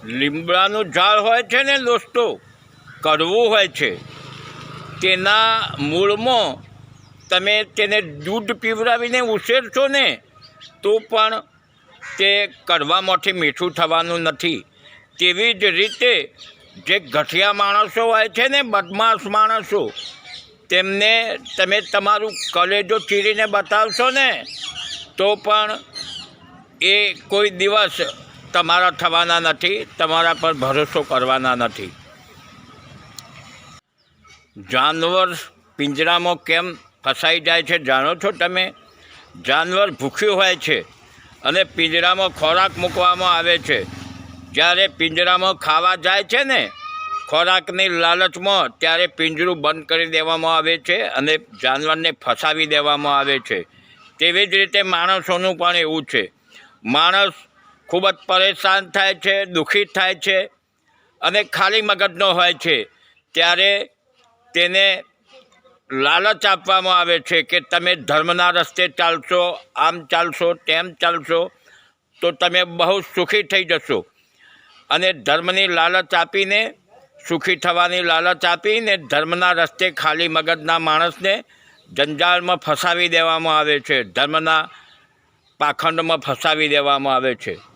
લીમડાનું ઝાડ હોય છે ને દોસ્તો, કડવું હોય છે. તેના મૂળમાં તમે તેને દૂધ પીવડાવીને ઉછેરશો ને તો પણ તે કડવામાંથી મીઠું થવાનું નથી. તેવી જ રીતે જે ઘટિયા માણસો હોય છે ને, બદમાશ માણસો, તેમને તમે તમારું કલેજો ચીરીને બતાવશો ને તો પણ એ કોઈ દિવસ તમારા થવાના નથી, તમારા પર ભરોસો કરવાના નથી. જાનવર પિંજરામાં કેમ ફસાઈ જાય છે જાણો છો તમે? જાનવર ભૂખ્યું હોય છે અને પિંજરામાં ખોરાક મૂકવામાં આવે છે. જ્યારે પિંજરામાં ખાવા જાય છે ને ખોરાકની લાલચમાં, ત્યારે પિંજરું બંધ કરી દેવામાં આવે છે અને જાનવરને ફસાવી દેવામાં આવે છે. તેવી જ રીતે માણસોનું પણ એવું છે. માણસ ખૂબ જ પરેશાન થાય છે, દુઃખી થાય છે અને ખાલી મગજનો હોય છે. ત્યારે તેને લાલચ આપવામાં આવે છે કે તમે ધર્મના રસ્તે ચાલશો, આમ ચાલશો, તેમ ચાલશો તો તમે બહુ સુખી થઈ જશો. અને ધર્મની લાલચ આપીને, સુખી થવાની લાલચ આપીને ધર્મના રસ્તે ખાલી મગજના માણસને જંજાળમાં ફસાવી દેવામાં આવે છે, ધર્મના પાખંડમાં ફસાવી દેવામાં આવે છે.